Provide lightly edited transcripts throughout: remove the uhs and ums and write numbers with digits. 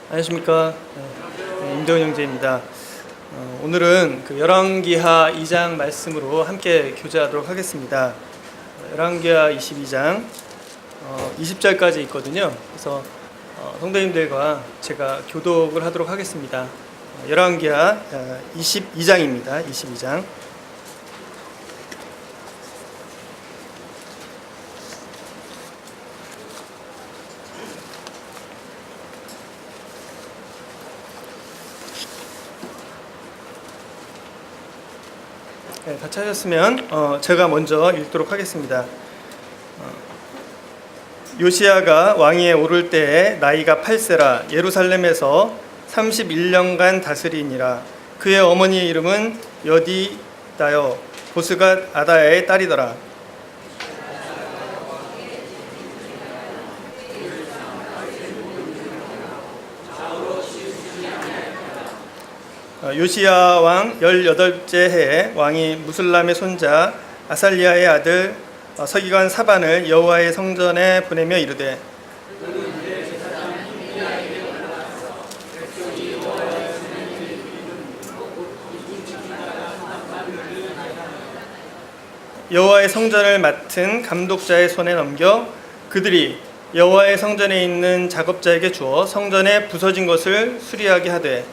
안녕하십니까. 임대훈 형제입니다. 오늘은 그 열왕기하 2장 말씀으로 함께 교제하도록 하겠습니다. 열왕기하 22장 20절까지 있거든요. 그래서 성도님들과 제가 교독을 하도록 하겠습니다. 열왕기하 22장입니다. 22장. 네, 다 찾았으면 제가 먼저 읽도록 하겠습니다. 요시야가 왕위에 오를 때에 나이가 8세라 예루살렘에서 31년간 다스리니라. 그의 어머니의 이름은 여디다여 보스갓 아다야의 딸이더라. 요시야 왕 18째 해에 왕이 무슬람의 손자 아살리아의 아들 서기관 사반을 여호와의 성전에 보내며 이르되 여호와의 성전을 맡은 감독자의 손에 넘겨 그들이 여호와의 성전에 있는 작업자에게 주어 성전에 부서진 것을 수리하게 하되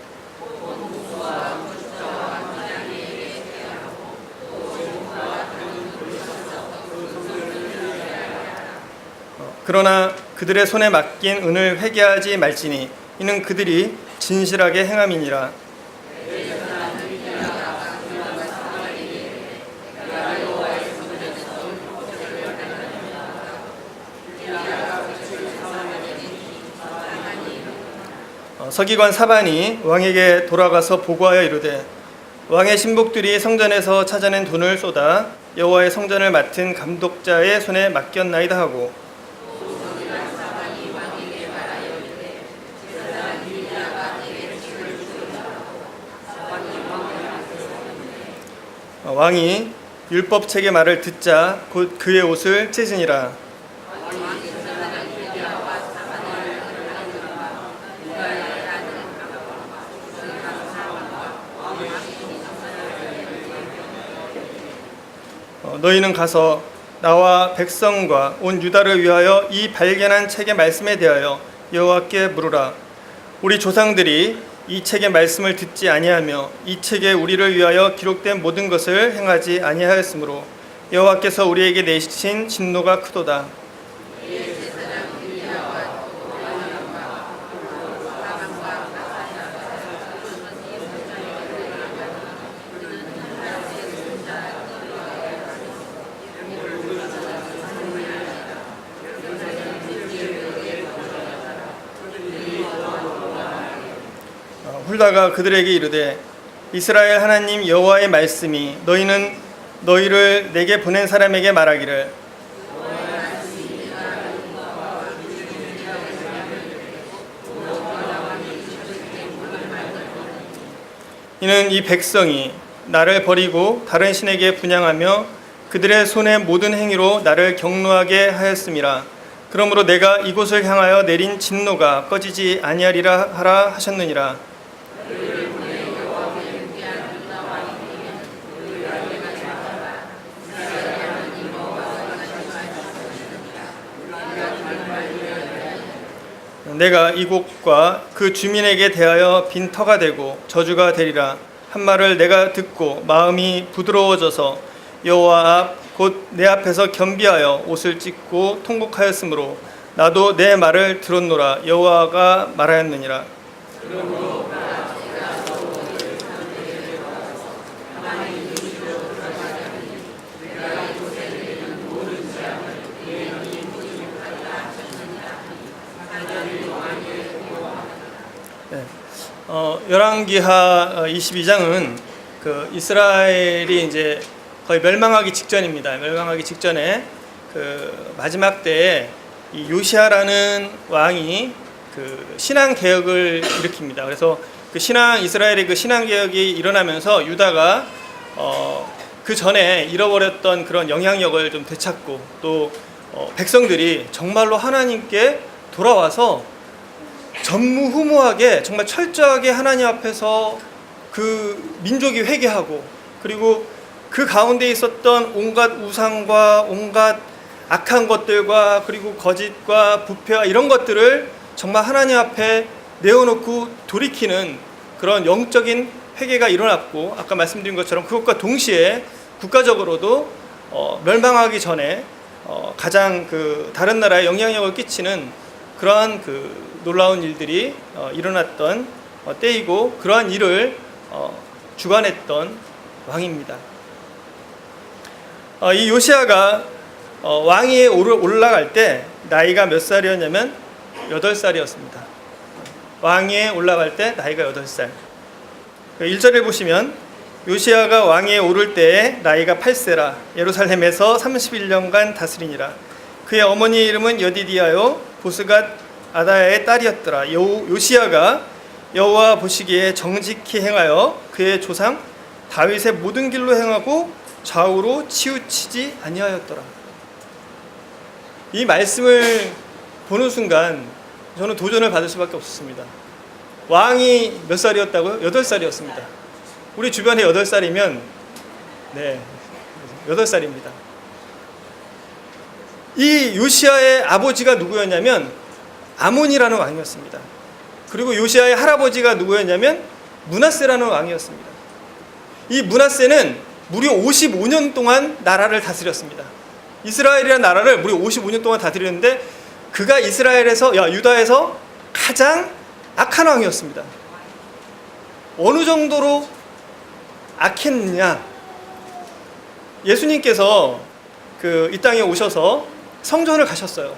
그러나 그들의 손에 맡긴 은을 회개하지 말지니 이는 그들이 진실하게 행함이니라. 서기관 사반이 왕에게 돌아가서 보고하여 이르되 왕의 신복들이 성전에서 찾아낸 돈을 쏟아 여호와의 성전을 맡은 감독자의 손에 맡겼나이다 하고 왕이 율법책의 말을 듣자 곧 그의 옷을 찢으니라. 너희는 가서 나와 백성과 온 유다를 위하여 이 발견한 책의 말씀에 대하여 여호와께 물으라. 우리 조상들이 이 책의 말씀을 듣지 아니하며 이 책에 우리를 위하여 기록된 모든 것을 행하지 아니하였으므로 여호와께서 우리에게 내신 진노가 크도다. 훌다가 그들에게 이르되 이스라엘 하나님 여호와의 말씀이 너희는 너희를 내게 보낸 사람에게 말하기를 이는 이 백성이 나를 버리고 다른 신에게 분향하며 그들의 손의 모든 행위로 나를 경노하게 하였음이라. 그러므로 내가 이곳을 향하여 내린 진노가 꺼지지 아니하리라 하라 하셨느니라. 내가 이곳과 그 주민에게 대하여 빈터가 되고 저주가 되리라 한 말을 내가 듣고 마음이 부드러워져서 여호와 앞 곧 내 앞에서 겸비하여 옷을 찢고 통곡하였으므로 나도 내 말을 들었노라 여호와가 말하였느니라. 열왕기하 22장은 그 이스라엘이 이제 거의 멸망하기 직전입니다. 멸망하기 직전에 그 마지막 때에 이 요시야라는 왕이 그 신앙 개혁을 일으킵니다. 그래서 그 이스라엘의 그 신앙 개혁이 일어나면서 유다가 그 전에 잃어버렸던 그런 영향력을 좀 되찾고 또 백성들이 정말로 하나님께 돌아와서 전무후무하게 정말 철저하게 하나님 앞에서 그 민족이 회개하고, 그리고 그 가운데 있었던 온갖 우상과 온갖 악한 것들과 그리고 거짓과 부패와 이런 것들을 정말 하나님 앞에 내어놓고 돌이키는 그런 영적인 회개가 일어났고, 아까 말씀드린 것처럼 그것과 동시에 국가적으로도 멸망하기 전에 가장 그 다른 나라에 영향력을 끼치는 그러한 그 놀라운 일들이 일어났던 때이고, 그러한 일을 주관했던 왕입니다. 이 요시야가 왕위에 올라갈 때 나이가 몇 살이었냐면 8살이었습니다. 왕위에 올라갈 때 나이가 8살. 1절에 보시면 요시야가 왕위에 오를 때에 나이가 8세라 예루살렘에서 31년간 다스리니라. 그의 어머니의 이름은 여디디아요 보스갓 아다야의 딸이었더라. 요시야가 여호와 보시기에 정직히 행하여 그의 조상 다윗의 모든 길로 행하고 좌우로 치우치지 아니하였더라. 이 말씀을 보는 순간 저는 도전을 받을 수밖에 없었습니다. 왕이 몇 살이었다고요? 8살이었습니다. 우리 주변에 8살이면 네, 8살입니다. 이 요시야의 아버지가 누구였냐면 아몬이라는 왕이었습니다. 그리고 요시야의 할아버지가 누구였냐면 므낫세라는 왕이었습니다. 이 므낫세는 무려 55년 동안 나라를 다스렸습니다. 이스라엘이라는 나라를 무려 55년 동안 다스렸는데 그가 유다에서 가장 악한 왕이었습니다. 어느 정도로 악했느냐? 예수님께서 이 땅에 오셔서 성전을 가셨어요.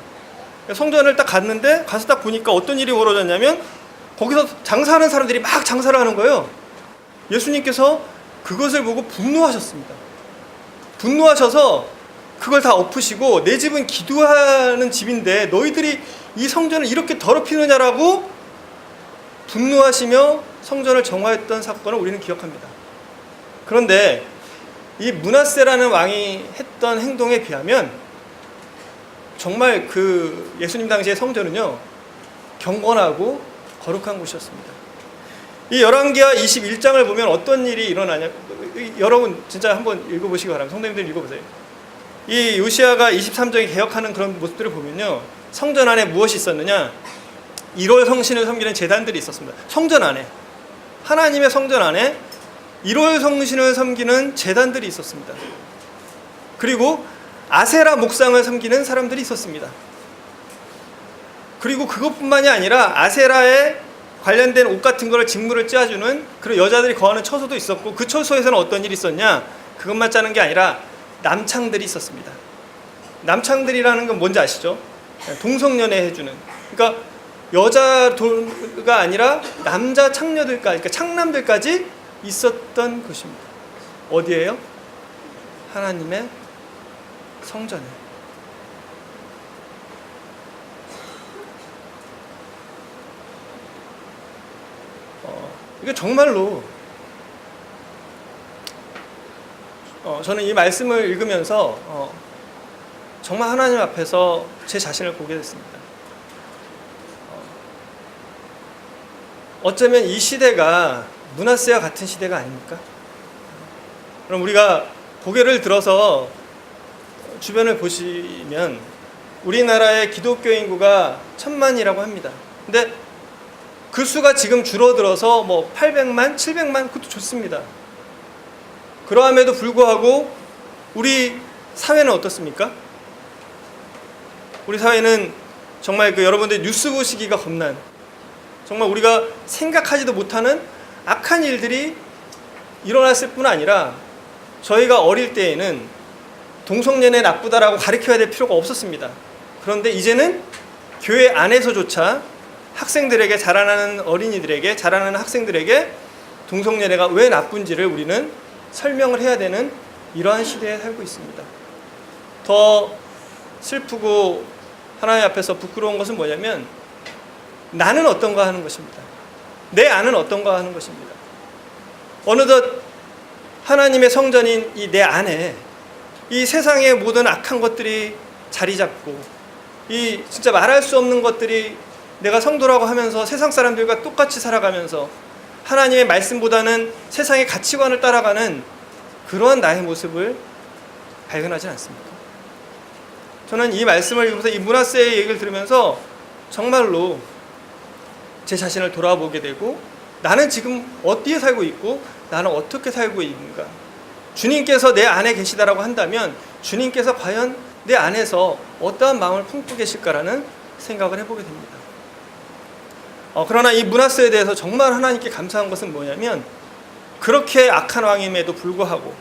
성전을 딱 갔는데 가서 딱 보니까 어떤 일이 벌어졌냐면 거기서 장사하는 사람들이 막 장사를 하는 거예요. 예수님께서 그것을 보고 분노하셨습니다. 분노하셔서 그걸 다 엎으시고 내 집은 기도하는 집인데 너희들이 이 성전을 이렇게 더럽히느냐라고 분노하시며 성전을 정화했던 사건을 우리는 기억합니다. 그런데 이 므낫세라는 왕이 했던 행동에 비하면 정말 그 예수님 당시의 성전은요 경건하고 거룩한 곳이었습니다. 이 열왕기하 21장을 보면 어떤 일이 일어나냐, 여러분 진짜 한번 읽어보시기 바랍니다. 성도님들 읽어보세요. 이 요시야가 23장에 개혁하는 그런 모습들을 보면요 성전 안에 무엇이 있었느냐, 1월 성신을 섬기는 제단들이 있었습니다. 성전 안에, 하나님의 성전 안에 1월 성신을 섬기는 제단들이 있었습니다. 그리고 아세라 목상을 섬기는 사람들이 있었습니다. 그리고 그것뿐만이 아니라 아세라에 관련된 옷 같은 거를 직무를 짜주는 그런 여자들이 거하는 처소도 있었고, 그 처소에서는 어떤 일이 있었냐, 그것만 짜는 게 아니라 남창들이 있었습니다. 남창들이라는 건 뭔지 아시죠? 동성연애 해주는, 그러니까 여자가 아니라 남자 창녀들까지, 그러니까 창남들까지 있었던 곳입니다. 어디예요? 하나님의 성전에. 이게 정말로 저는 이 말씀을 읽으면서 정말 하나님 앞에서 제 자신을 보게 됐습니다. 어쩌면 이 시대가 므낫세와 같은 시대가 아닙니까? 그럼 우리가 고개를 들어서 주변을 보시면 우리나라의 기독교 인구가 1000만이라고 합니다. 근데 그 수가 지금 줄어들어서 800만, 700만, 그것도 좋습니다. 그러함에도 불구하고 우리 사회는 어떻습니까? 우리 사회는 정말 여러분들 뉴스 보시기가 겁난, 정말 우리가 생각하지도 못하는 악한 일들이 일어났을 뿐 아니라 저희가 어릴 때에는 동성연애 나쁘다라고 가르쳐야 될 필요가 없었습니다. 그런데 이제는 교회 안에서조차 학생들에게, 자라나는 어린이들에게, 자라나는 학생들에게 동성연애가 왜 나쁜지를 우리는 설명을 해야 되는 이러한 시대에 살고 있습니다. 더 슬프고 하나님 앞에서 부끄러운 것은 뭐냐면 나는 어떤가 하는 것입니다. 내 안은 어떤가 하는 것입니다. 어느덧 하나님의 성전인 이 내 안에 이 세상의 모든 악한 것들이 자리 잡고 이 진짜 말할 수 없는 것들이 내가 성도라고 하면서 세상 사람들과 똑같이 살아가면서 하나님의 말씀보다는 세상의 가치관을 따라가는 그러한 나의 모습을 발견하지 않습니까? 저는 이 말씀을 읽으면서 이 므낫세의 얘기를 들으면서 정말로 제 자신을 돌아보게 되고, 나는 지금 어디에 살고 있고 나는 어떻게 살고 있는가. 주님께서 내 안에 계시다라고 한다면 주님께서 과연 내 안에서 어떠한 마음을 품고 계실까라는 생각을 해보게 됩니다. 그러나 이 므낫세에 대해서 정말 하나님께 감사한 것은 뭐냐면, 그렇게 악한 왕임에도 불구하고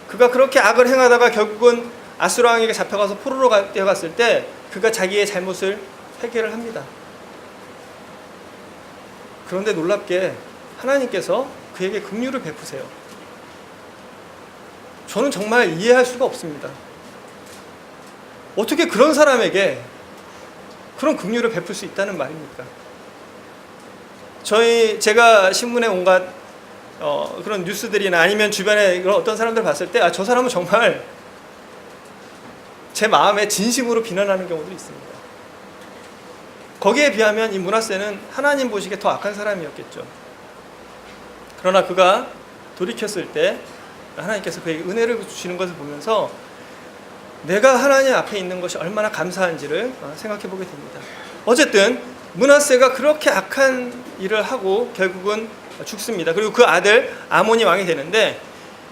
그가 그렇게 악을 행하다가 결국은 아수르 왕에게 잡혀가서 포로로 되어갔을 때 그가 자기의 잘못을 회개를 합니다. 그런데 놀랍게 하나님께서 그에게 긍휼을 베푸세요. 저는 정말 이해할 수가 없습니다. 어떻게 그런 사람에게 그런 긍휼을 베풀 수 있다는 말입니까? 제가 신문에 온갖 그런 뉴스들이나 아니면 주변에 그런 어떤 사람들 봤을 때, 저 사람은 정말 제 마음에 진심으로 비난하는 경우도 있습니다. 거기에 비하면 이 므낫세는 하나님 보시기에 더 악한 사람이었겠죠. 그러나 그가 돌이켰을 때 하나님께서 그에게 은혜를 주시는 것을 보면서 내가 하나님 앞에 있는 것이 얼마나 감사한지를 생각해 보게 됩니다. 어쨌든 므낫세가 그렇게 악한 일을 하고 결국은 죽습니다. 그리고 그 아들 아몬이 왕이 되는데,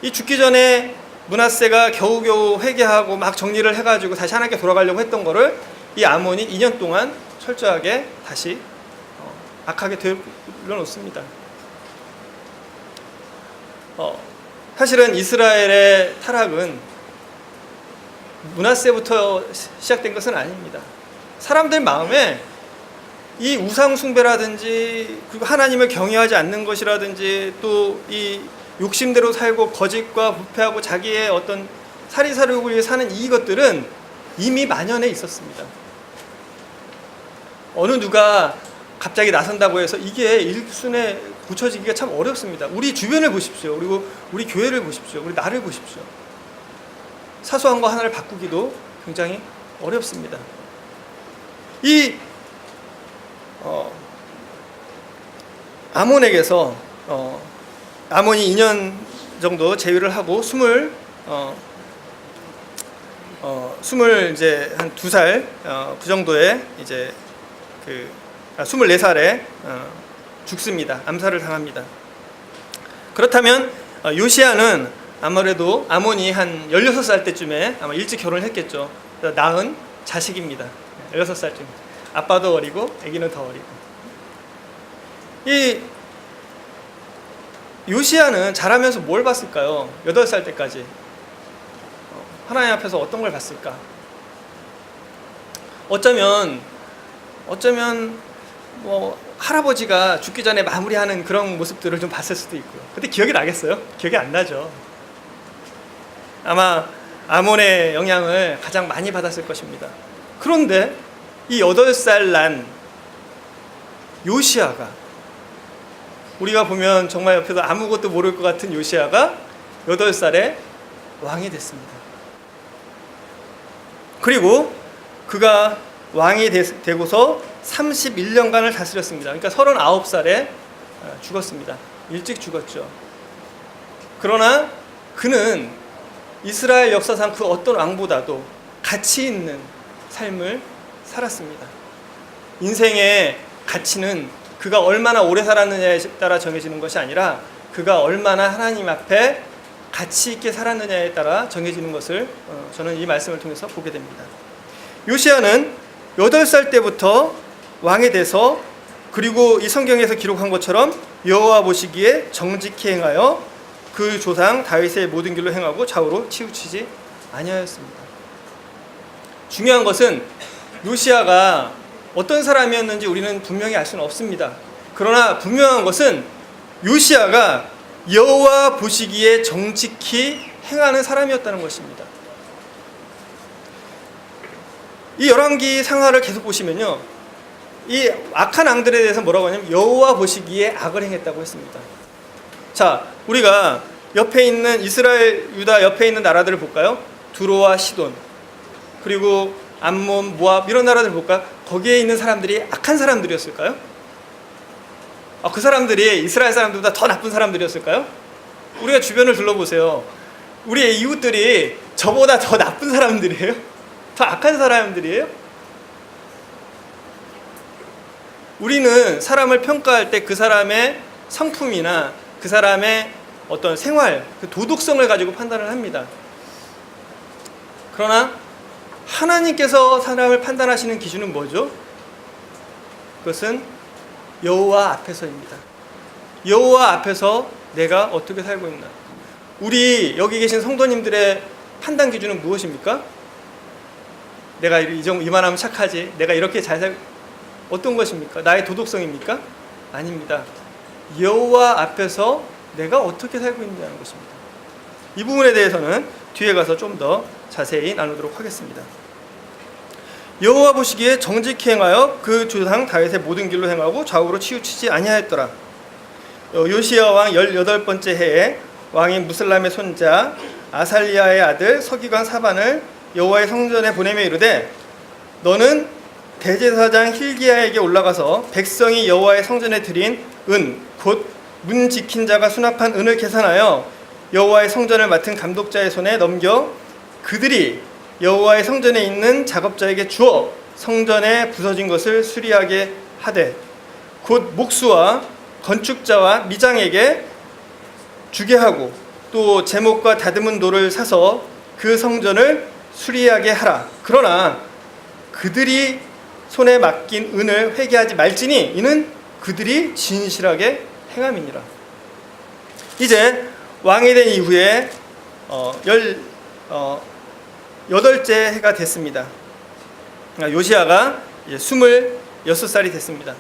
이 죽기 전에 므낫세가 겨우겨우 회개하고 막 정리를 해가지고 다시 하나님께 돌아가려고 했던 거를 이 아몬이 2년 동안 철저하게 다시 악하게 되돌려놓습니다. 사실은 이스라엘의 타락은 므낫세부터 시작된 것은 아닙니다. 사람들 마음에 이 우상 숭배라든지, 그리고 하나님을 경외하지 않는 것이라든지, 또 이 욕심대로 살고 거짓과 부패하고 자기의 어떤 사리사욕을 위해 사는 이것들은 이미 만연해 있었습니다. 어느 누가 갑자기 나선다고 해서 이게 일순에 고쳐지기가 참 어렵습니다. 우리 주변을 보십시오. 그리고 우리 교회를 보십시오. 우리 나를 보십시오. 사소한 거 하나를 바꾸기도 굉장히 어렵습니다. 아몬에게서 아몬이 2년 정도 제위를 하고 이제 한 2살 그 정도에 이제 24살에 죽습니다. 암살을 당합니다. 그렇다면 요시야는 아무래도 아몬이 한 16살 때쯤에 아마 일찍 결혼을 했겠죠. 낳은 자식입니다. 16살쯤. 아빠도 어리고 아기는 더 어리고. 이 요시야는 자라면서 뭘 봤을까요? 8살 때까지 하나님 앞에서 어떤 걸 봤을까? 어쩌면 뭐 할아버지가 죽기 전에 마무리하는 그런 모습들을 좀 봤을 수도 있고요. 근데 기억이 나겠어요? 기억이 안 나죠. 아마 아몬의 영향을 가장 많이 받았을 것입니다. 그런데 이 8살 난 요시야가, 우리가 보면 정말 옆에서 아무것도 모를 것 같은 요시야가 8살에 왕이 됐습니다. 그리고 그가 왕이 되고서 31년간을 다스렸습니다. 그러니까 39살에 죽었습니다. 일찍 죽었죠. 그러나 그는 이스라엘 역사상 그 어떤 왕보다도 가치 있는 삶을 살았습니다. 인생의 가치는 그가 얼마나 오래 살았느냐에 따라 정해지는 것이 아니라 그가 얼마나 하나님 앞에 가치 있게 살았느냐에 따라 정해지는 것을 저는 이 말씀을 통해서 보게 됩니다. 요시야는 8살 때부터 왕이 돼서, 그리고 이 성경에서 기록한 것처럼 여호와 보시기에 정직히 행하여 그 조상 다윗의 모든 길로 행하고 좌우로 치우치지 아니하였습니다. 중요한 것은 요시야가 어떤 사람이었는지 우리는 분명히 알 수는 없습니다. 그러나 분명한 것은 요시야가 여호와 보시기에 정직히 행하는 사람이었다는 것입니다. 이 열왕기 상하를 계속 보시면요, 이 악한 왕들에 대해서 뭐라고 하냐면 여호와 보시기에 악을 행했다고 했습니다. 자, 우리가 옆에 있는 이스라엘, 유다 옆에 있는 나라들을 볼까요? 두로와 시돈, 그리고 암몬, 모압, 이런 나라들 볼까요? 거기에 있는 사람들이 악한 사람들이었을까요? 그 사람들이 이스라엘 사람들보다 더 나쁜 사람들이었을까요? 우리가 주변을 둘러보세요. 우리의 이웃들이 저보다 더 나쁜 사람들이에요? 더 악한 사람들이에요? 우리는 사람을 평가할 때 그 사람의 성품이나 그 사람의 어떤 생활, 그 도덕성을 가지고 판단을 합니다. 그러나 하나님께서 사람을 판단하시는 기준은 뭐죠? 그것은 여호와 앞에서입니다. 여호와 앞에서 내가 어떻게 살고 있나? 우리 여기 계신 성도님들의 판단 기준은 무엇입니까? 내가 이만하면 착하지, 내가 이렇게 잘 살, 어떤 것입니까? 나의 도덕성입니까? 아닙니다. 여호와 앞에서 내가 어떻게 살고 있느냐는 것입니다. 이 부분에 대해서는 뒤에 가서 좀 더 자세히 나누도록 하겠습니다. 여호와 보시기에 정직히 행하여 그 조상 다윗의 모든 길로 행하고 좌우로 치우치지 아니하였더라. 요시야 왕 18번째 해에 왕인 무슬람의 손자 아살리아의 아들 서기관 사반을 여호와의 성전에 보내며 이르되 너는 대제사장 힐기야에게 올라가서 백성이 여호와의 성전에 드린 은 곧 문 지킨 자가 수납한 은을 계산하여 여호와의 성전을 맡은 감독자의 손에 넘겨 그들이 여호와의 성전에 있는 작업자에게 주어 성전에 부서진 것을 수리하게 하되 곧 목수와 건축자와 미장에게 주게 하고 또 제목과 다듬은 돌을 사서 그 성전을 수리하게 하라. 그러나 그들이 손에 맡긴 은을 회개하지 말지니 이는 그들이 진실하게 행함이니라. 이제 왕이 된 이후에 8째 해가 됐습니다. 요시야가 26살이 됐습니다.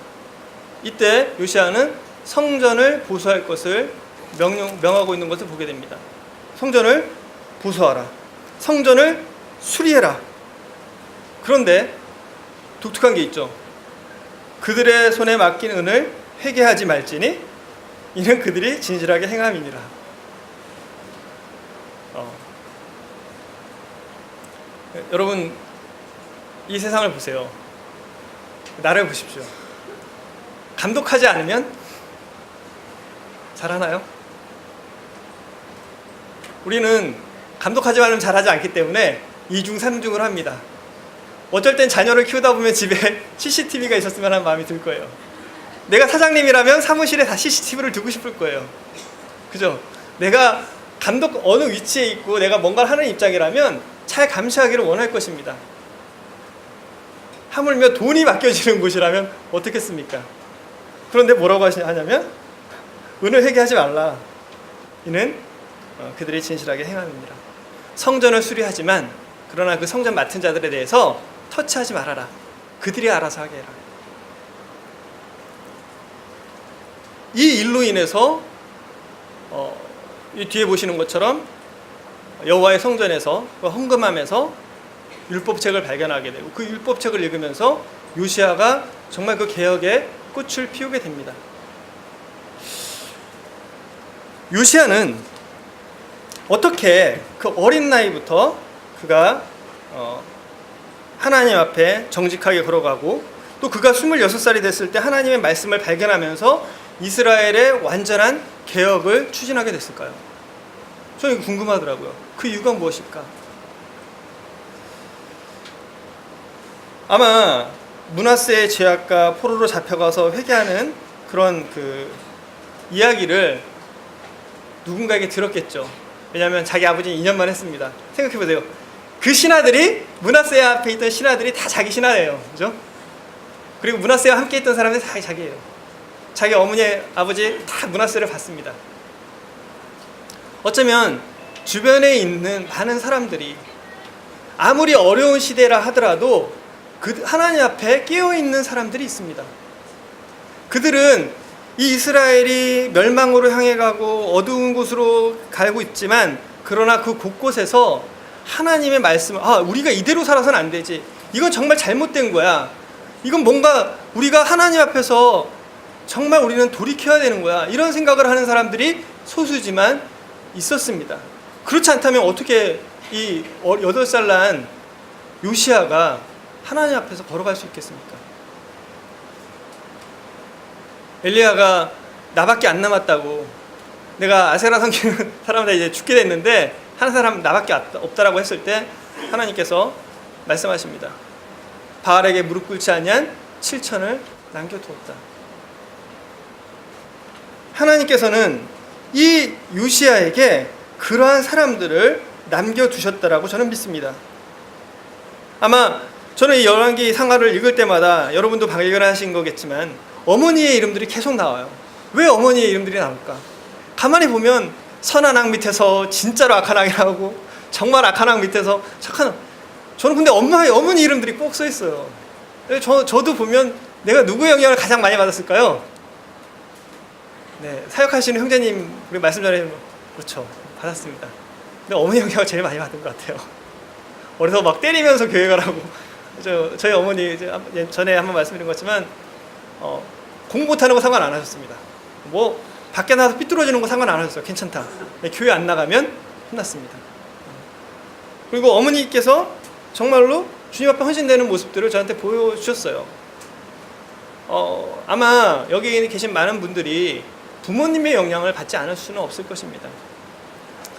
이때 요시야는 성전을 보수할 것을 명하고 있는 것을 보게 됩니다. 성전을 보수하라. 성전을 수리해라. 그런데 독특한 게 있죠. 그들의 손에 맡긴 은을 회개하지 말지니 이는 그들이 진실하게 행함이니라. 여러분 이 세상을 보세요. 나를 보십시오. 감독하지 않으면 잘하나요? 우리는 감독하지 않으면 잘하지 않기 때문에 2중 3중을 합니다. 어쩔 땐 자녀를 키우다 보면 집에 CCTV가 있었으면 하는 마음이 들 거예요. 내가 사장님이라면 사무실에 다 CCTV를 두고 싶을 거예요. 그죠? 내가 감독 어느 위치에 있고 내가 뭔가를 하는 입장이라면 잘 감시하기를 원할 것입니다. 하물며 돈이 맡겨지는 곳이라면 어떻겠습니까? 그런데 뭐라고 하냐면 은을 회개하지 말라. 이는 그들이 진실하게 행함이니라. 성전을 수리하지만 그러나 그 성전 맡은 자들에 대해서 터치하지 말아라. 그들이 알아서 하게 해라. 이 일로 인해서 이 뒤에 보시는 것처럼 여호와의 성전에서 헌금하면서 율법책을 발견하게 되고 그 율법책을 읽으면서 요시야가 정말 그 개혁의 꽃을 피우게 됩니다. 요시야는 어떻게 그 어린 나이부터 그가 하나님 앞에 정직하게 걸어가고 또 그가 26살이 됐을 때 하나님의 말씀을 발견하면서 이스라엘의 완전한 개혁을 추진하게 됐을까요? 저는 이거 궁금하더라고요. 그 이유가 무엇일까? 아마 므낫세의 죄악과 포로로 잡혀가서 회개하는 그런 그 이야기를 누군가에게 들었겠죠. 왜냐하면 자기 아버지는 2년만 했습니다. 생각해보세요. 그 신하들이 므낫세 앞에 있던 신하들이 다 자기 신하예요. 그죠? 그리고 므낫세와 함께 있던 사람들이 다 자기예요. 자기 어머니, 아버지 다 므낫세를 봤습니다. 어쩌면 주변에 있는 많은 사람들이 아무리 어려운 시대라 하더라도 그 하나님 앞에 깨어있는 사람들이 있습니다. 그들은 이 이스라엘이 멸망으로 향해 가고 어두운 곳으로 가고 있지만 그러나 그 곳곳에서 하나님의 말씀을 우리가 이대로 살아서는 안 되지. 이건 정말 잘못된 거야. 이건 뭔가 우리가 하나님 앞에서 정말 우리는 돌이켜야 되는 거야. 이런 생각을 하는 사람들이 소수지만 있었습니다. 그렇지 않다면 어떻게 이 8살 난 요시야가 하나님 앞에서 걸어갈 수 있겠습니까? 엘리야가 나밖에 안 남았다고, 내가 아세라 섬기는 사람들 이제 죽게 됐는데 한 사람 나밖에 없다라고 했을 때 하나님께서 말씀하십니다. 바알에게 무릎 꿇지 아니한 7천을 남겨두었다. 하나님께서는 이 요시야에게 그러한 사람들을 남겨두셨다라고 저는 믿습니다. 아마 저는 이 열왕기 상하를 읽을 때마다 여러분도 발견하신 거겠지만 어머니의 이름들이 계속 나와요. 왜 어머니의 이름들이 나올까? 가만히 보면 선한 왕 밑에서 진짜로 악한 왕이 나오고 정말 악한 왕 밑에서 착한 왕. 저는 근데 어머니 이름들이 꼭 써 있어요. 저도 보면 내가 누구의 영향을 가장 많이 받았을까요? 네, 사역하시는 형제님 우리 말씀 전에 그렇죠, 받았습니다. 근데 어머니 영향을 제일 많이 받은 것 같아요. 어려서 막 때리면서 교회 가라고. 저희 어머니 전에 한번 말씀드린 것지만 공부 못하는 거 상관 안 하셨습니다. 뭐 밖에 나가서 삐뚤어지는 거 상관 안 하셨어요. 괜찮다. 교회 안 나가면 혼났습니다. 그리고 어머니께서 정말로 주님 앞에 헌신되는 모습들을 저한테 보여주셨어요. 아마 여기 계신 많은 분들이 부모님의 영향을 받지 않을 수는 없을 것입니다.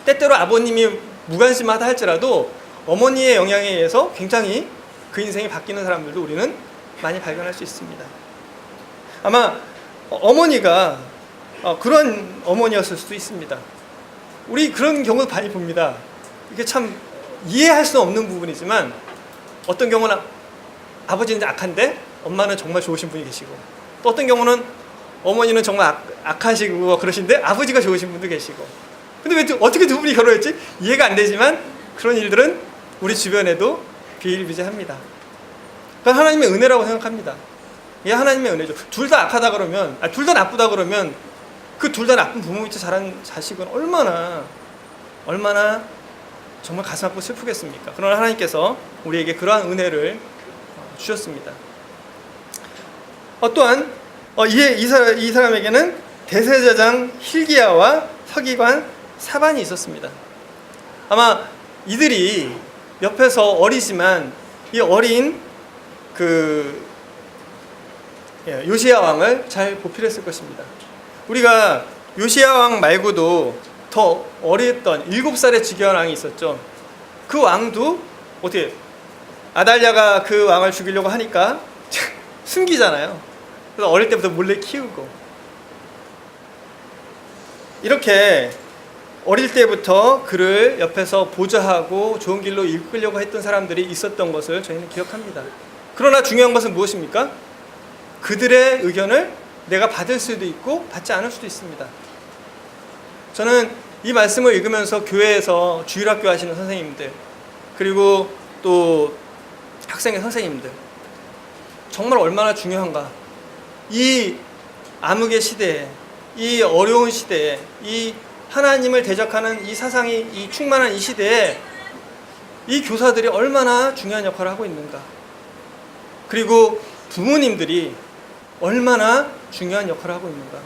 때때로 아버님이 무관심하다 할지라도 어머니의 영향에 의해서 굉장히 그 인생이 바뀌는 사람들도 우리는 많이 발견할 수 있습니다. 아마 어머니가 그런 어머니였을 수도 있습니다. 우리 그런 경우도 많이 봅니다. 이게 참 이해할 수 없는 부분이지만 어떤 경우는 아버지는 악한데 엄마는 정말 좋으신 분이 계시고, 또 어떤 경우는 어머니는 정말 악하시고 그러신데 아버지가 좋으신 분도 계시고. 근데 왜 어떻게 두 분이 결혼했지? 이해가 안 되지만 그런 일들은 우리 주변에도 비일비재합니다. 그건 하나님의 은혜라고 생각합니다. 이게 하나님의 은혜죠. 둘 다 악하다 그러면, 둘 다 나쁘다 그러면 그 둘 다 나쁜 부모 밑에 자란 자식은 얼마나 정말 가슴 아프고 슬프겠습니까? 그러나 하나님께서 우리에게 그러한 은혜를 주셨습니다. 또한 이 사람에게는 대제사장 hil기야와 서기관 사반이 있었습니다. 아마 이들이 옆에서 어리지만 이 어린 요시야 왕을 잘 보필했을 것입니다. 우리가 요시야 왕 말고도 더 어렸던 7살의 지기한 왕이 있었죠. 그 왕도 어떻게 아달랴가 그 왕을 죽이려고 하니까 숨기잖아요. 그래서 어릴 때부터 몰래 키우고, 이렇게 어릴 때부터 그를 옆에서 보좌하고 좋은 길로 이끌려고 했던 사람들이 있었던 것을 저희는 기억합니다. 그러나 중요한 것은 무엇입니까? 그들의 의견을 내가 받을 수도 있고 받지 않을 수도 있습니다. 저는 이 말씀을 읽으면서 교회에서 주일학교 하시는 선생님들, 그리고 또 학생의 선생님들, 정말 얼마나 중요한가. 이 암흑의 시대에, 이 어려운 시대에, 이 하나님을 대적하는 이 사상이 이 충만한 이 시대에 이 교사들이 얼마나 중요한 역할을 하고 있는가. 그리고 부모님들이 얼마나 중요한 역할을 하고 있는가.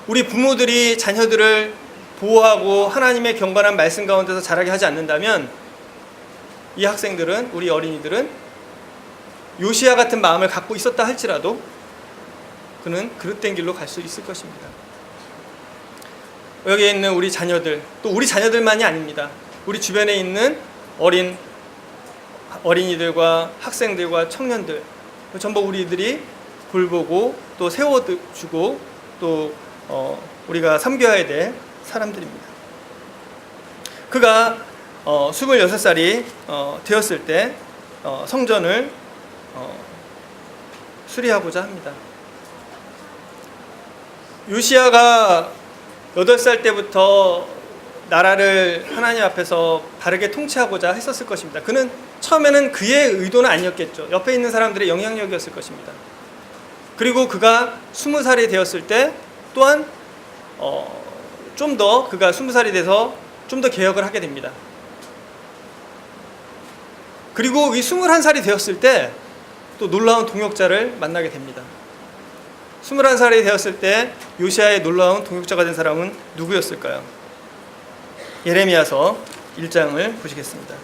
우리 부모들이 자녀들을 보호하고 하나님의 경건한 말씀 가운데서 자라게 하지 않는다면 이 학생들은, 우리 어린이들은 요시야 같은 마음을 갖고 있었다 할지라도 그는 그릇된 길로 갈 수 있을 것입니다. 여기에 있는 우리 자녀들, 또 우리 자녀들만이 아닙니다. 우리 주변에 있는 어린이들과 학생들과 청년들, 전부 우리들이 돌보고 또 세워주고 또 우리가 섬겨야 될 사람들입니다. 그가 26살이 되었을 때 성전을 수리하고자 합니다. 요시야가 8살 때부터 나라를 하나님 앞에서 바르게 통치하고자 했었을 것입니다. 그는 처음에는 그의 의도는 아니었겠죠. 옆에 있는 사람들의 영향력이었을 것입니다. 그리고 그가 20살이 되었을 때 또한 좀 더 그가 20살이 돼서 좀 더 개혁을 하게 됩니다. 그리고 이 21살이 되었을 때 또 놀라운 동역자를 만나게 됩니다. 21살이 되었을 때 요시야의 놀라운 동역자가 된 사람은 누구였을까요? 예레미야서 1장을 보시겠습니다.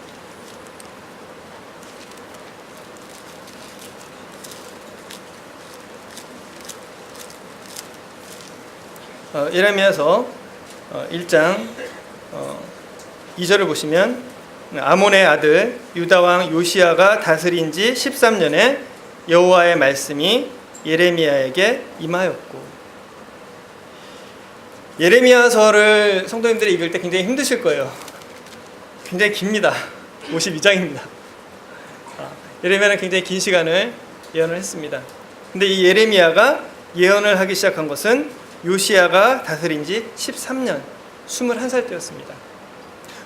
예레미야서 1장 2절을 보시면 아몬의 아들 유다 왕 요시야가 다스린 지 13년에 여호와의 말씀이 예레미야에게 임하였고. 예레미야서를 성도님들이 읽을 때 굉장히 힘드실 거예요. 굉장히 깁니다. 52장입니다. 예레미야는 굉장히 긴 시간을 예언을 했습니다. 근데 이 예레미야가 예언을 하기 시작한 것은 요시야가 다스린 지 13년, 21살 때였습니다.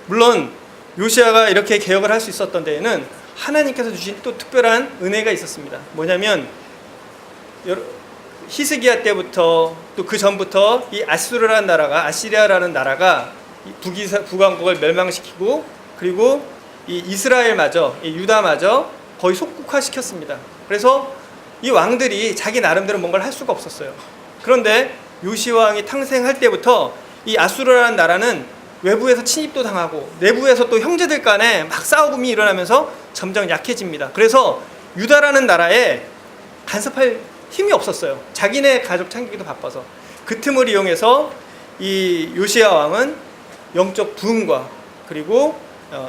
물론 요시야가 이렇게 개혁을 할 수 있었던 데에는 하나님께서 주신 또 특별한 은혜가 있었습니다. 뭐냐면 히스기야 때부터 또 그 전부터 이 아수르라는 나라가, 아시리아라는 나라가 북왕국을 멸망시키고, 그리고 이 이스라엘마저, 이 유다마저 거의 속국화시켰습니다. 그래서 이 왕들이 자기 나름대로 뭔가를 할 수가 없었어요. 그런데 요시야 왕이 탄생할 때부터 이 아수르라는 나라는 외부에서 침입도 당하고 내부에서 또 형제들 간에 막 싸움이 일어나면서 점점 약해집니다. 그래서 유다라는 나라에 간섭할 힘이 없었어요. 자기네 가족 챙기기도 바빠서. 그 틈을 이용해서 이 요시야 왕은 영적 부흥과 그리고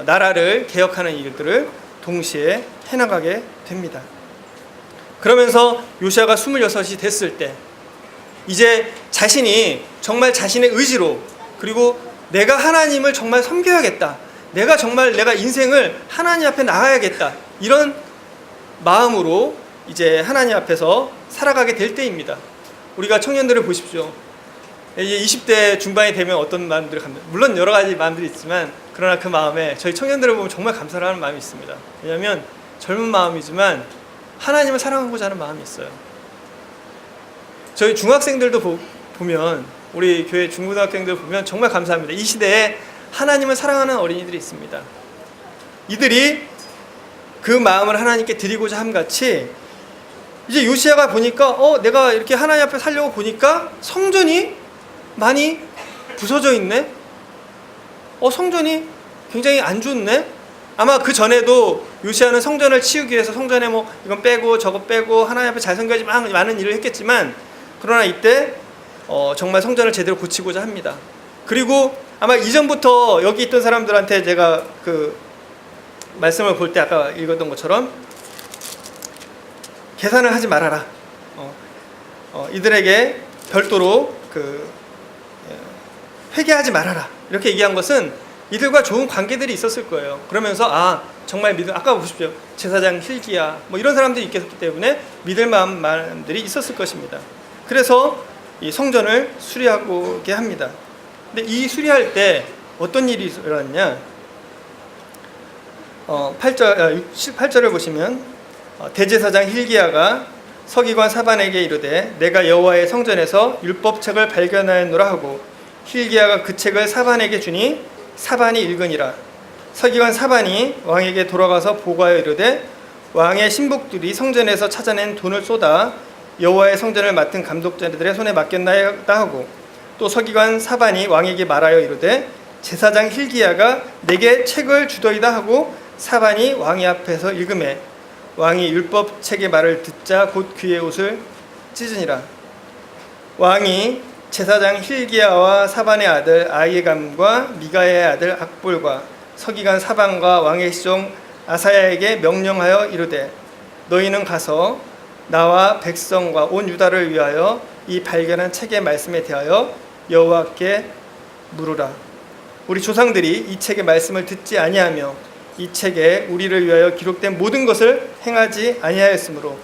나라를 개혁하는 일들을 동시에 해나가게 됩니다. 그러면서 요시야가 26이 됐을 때 이제 자신이 정말 자신의 의지로, 그리고 내가 하나님을 정말 섬겨야겠다, 내가 인생을 하나님 앞에 나가야겠다, 이런 마음으로 이제 하나님 앞에서 살아가게 될 때입니다. 우리가 청년들을 보십시오. 이제 20대 중반이 되면 어떤 마음들을 갖는, 물론 여러 가지 마음들이 있지만, 그러나 그 마음에 저희 청년들을 보면 정말 감사를 하는 마음이 있습니다. 왜냐하면 젊은 마음이지만 하나님을 사랑하고자 하는 마음이 있어요. 저희 중학생들도 보면, 우리 교회 중고등학생들 보면 정말 감사합니다. 이 시대에 하나님을 사랑하는 어린이들이 있습니다. 이들이 그 마음을 하나님께 드리고자 함같이 이제 요시야가 보니까 내가 이렇게 하나님 앞에 살려고 보니까 성전이 많이 부서져 있네. 성전이 굉장히 안 좋네. 아마 그 전에도 요시야는 성전을 치우기 위해서 성전에 뭐 이건 빼고 저거 빼고 하나님 앞에 잘 섬겨야지 많은 일을 했겠지만, 그러나 이때 정말 성전을 제대로 고치고자 합니다. 그리고 아마 이전부터 여기 있던 사람들한테 제가 그 말씀을 볼 때 아까 읽었던 것처럼 계산을 하지 말아라. 이들에게 별도로 회개하지 말아라. 이렇게 얘기한 것은 이들과 좋은 관계들이 있었을 거예요. 그러면서 정말 아까 보십시오. 제사장 hil기야 뭐 이런 사람들이 있겠기 때문에 믿을 마음들이 있었을 것입니다. 그래서 이 성전을 수리하게 합니다. 근데 이 수리할 때 어떤 일이 일어났냐? 8절을 보시면 대제사장 hil기야가 서기관 사반에게 이르되 내가 여호와의 성전에서 율법책을 발견하였노라 하고, hil기야가 그 책을 사반에게 주니 사반이 읽으니라. 서기관 사반이 왕에게 돌아가서 보고하여 이르되 왕의 신복들이 성전에서 찾아낸 돈을 쏟아 여호와의 성전을 맡은 감독자들의 손에 맡겼나이다 하고, 또 서기관 사반이 왕에게 말하여 이르되 제사장 hil기야가 내게 책을 주더이다 하고, 사반이 왕의 앞에서 읽음에 왕이 율법 책의 말을 듣자 곧 그의 옷을 찢으니라. 왕이 제사장 hil기야와 사반의 아들 아히감과 미가의 아들 악볼과 서기관 사반과 왕의 시종 아사야에게 명령하여 이르되 너희는 가서 나와 백성과 온 유다를 위하여 이 발견한 책의 말씀에 대하여 여호와께 물으라. 우리 조상들이 이 책의 말씀을 듣지 아니하며 이 책에 우리를 위하여 기록된 모든 것을 행하지 아니하였으므로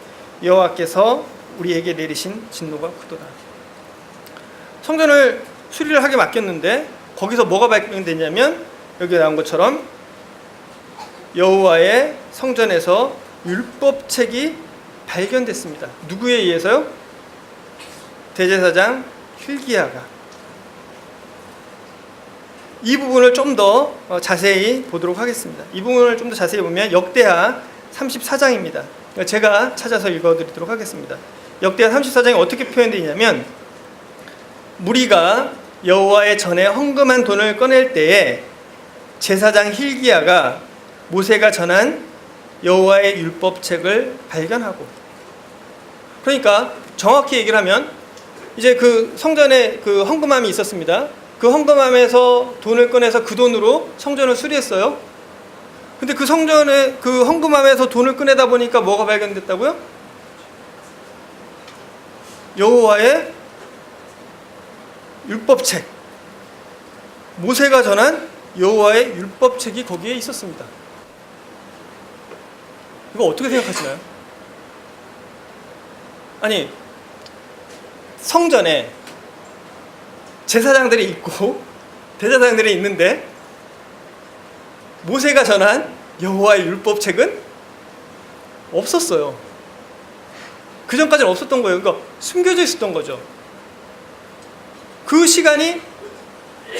여호와께서 우리에게 내리신 진노가 크도다. 성전을 수리를 하게 맡겼는데 거기서 뭐가 발견됐냐면, 여기 나온 것처럼 여호와의 성전에서 율법책이 발견됐습니다. 누구에 의해서요? 대제사장 hil기야가. 이 부분을 좀 더 자세히 보도록 하겠습니다. 이 부분을 좀 더 자세히 보면 역대하 34장입니다. 제가 찾아서 읽어드리도록 하겠습니다. 역대하 34장이 어떻게 표현되어 있냐면, 무리가 여호와의 전에 헌금한 돈을 꺼낼 때에 제사장 hil기야가 모세가 전한 여호와의 율법책을 발견하고, 그러니까 정확히 얘기를 하면 이제 그 성전에 그 헌금함이 있었습니다. 그 헌금함에서 돈을 꺼내서 그 돈으로 성전을 수리했어요. 근데 그 성전에 그 헌금함에서 돈을 꺼내다 보니까 뭐가 발견됐다고요? 여호와의 율법책, 모세가 전한 여호와의 율법책이 거기에 있었습니다. 이거 어떻게 생각하시나요? 아니, 성전에 제사장들이 있고 대제사장들이 있는데 모세가 전한 여호와의 율법책은 없었어요. 그 전까지는 없었던 거예요. 그러니까 숨겨져 있었던 거죠. 그 시간이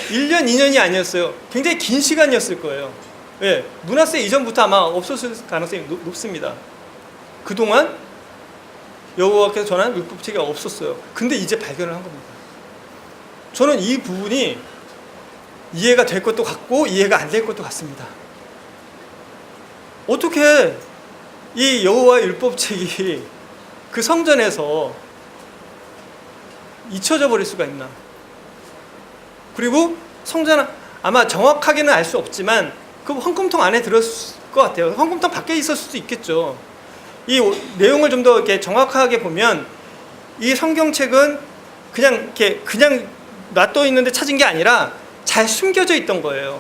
1년, 2년이 아니었어요. 굉장히 긴 시간이었을 거예요. 예, 문하세 이전부터 아마 없었을 가능성이 높습니다. 그동안 여호와께서 전한 율법책이 없었어요. 근데 이제 발견을 한 겁니다. 저는 이 부분이 이해가 될 것도 같고 이해가 안 될 것도 같습니다. 어떻게 이 여호와의 율법책이 그 성전에서 잊혀져 버릴 수가 있나? 그리고 성전, 아마 정확하게는 알 수 없지만 그 헌금통 안에 들었을 것 같아요. 헌금통 밖에 있었을 수도 있겠죠. 이 내용을 좀 더 이렇게 정확하게 보면 이 성경책은 그냥 놔둬 있는데 찾은 게 아니라 잘 숨겨져 있던 거예요.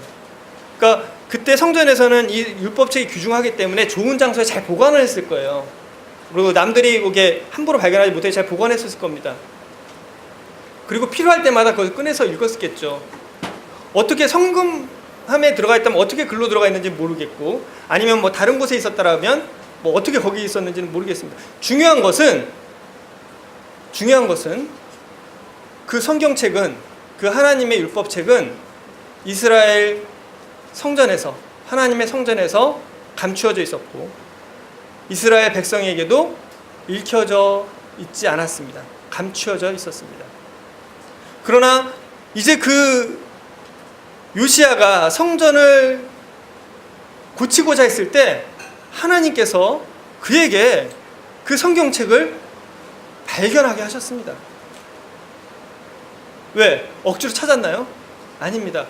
그러니까 그때 성전에서는 이 율법책이 귀중하기 때문에 좋은 장소에 잘 보관을 했을 거예요. 그리고 남들이 이게 함부로 발견하지 못해 잘 보관했을 겁니다. 그리고 필요할 때마다 그걸 꺼내서 읽었겠죠. 어떻게 성금함에 들어가 있다면 어떻게 글로 들어가 있는지 모르겠고, 아니면 뭐 다른 곳에 있었다라면 뭐 어떻게 거기 있었는지는 모르겠습니다. 중요한 것은 그 성경책은, 그 하나님의 율법책은 이스라엘 성전에서, 하나님의 성전에서 감추어져 있었고 이스라엘 백성에게도 읽혀져 있지 않았습니다. 감추어져 있었습니다. 그러나 이제 그 요시야가 성전을 고치고자 했을 때 하나님께서 그에게 그 성경책을 발견하게 하셨습니다. 왜? 억지로 찾았나요? 아닙니다.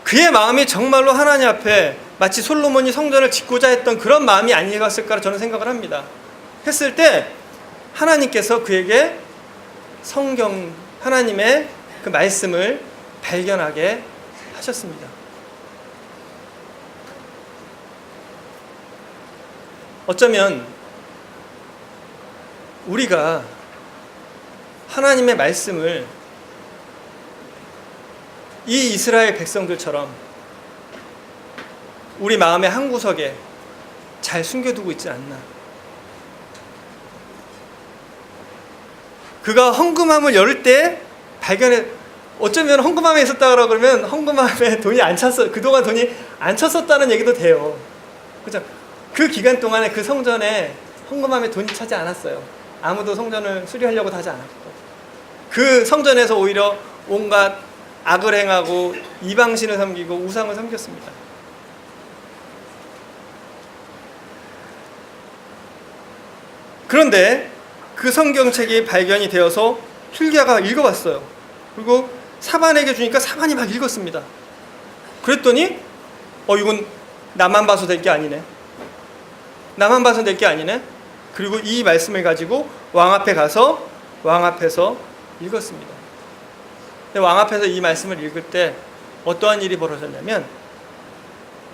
그의 마음이 정말로 하나님 앞에 마치 솔로몬이 성전을 짓고자 했던 그런 마음이 아니었을까 저는 생각을 합니다. 했을 때 하나님께서 그에게 성경, 하나님의 그 말씀을 발견하게 하셨습니다. 어쩌면 우리가 하나님의 말씀을 이 이스라엘 백성들처럼 우리 마음의 한구석에 잘 숨겨두고 있지 않나. 그가 헌금함을 열을 때 발견해, 어쩌면 헌금함에 있었다 그러면 헌금함에 돈이 안 찼어, 그동안 돈이 안 찼었다는 얘기도 돼요. 그죠? 그 기간 동안에 그 성전에 헌금함에 돈이 차지 않았어요. 아무도 성전을 수리하려고 하지 않았고, 그 성전에서 오히려 온갖 악을 행하고 이방신을 섬기고 우상을 섬겼습니다. 그런데 그 성경책이 발견이 되어서 hilki야가 읽어봤어요. 그리고 사반에게 주니까 사반이 막 읽었습니다. 그랬더니 이건 나만 봐서 될 게 아니네. 나만 봐서 될 게 아니네. 그리고 이 말씀을 가지고 왕 앞에 가서 왕 앞에서 읽었습니다. 근데 왕 앞에서 이 말씀을 읽을 때 어떠한 일이 벌어졌냐면,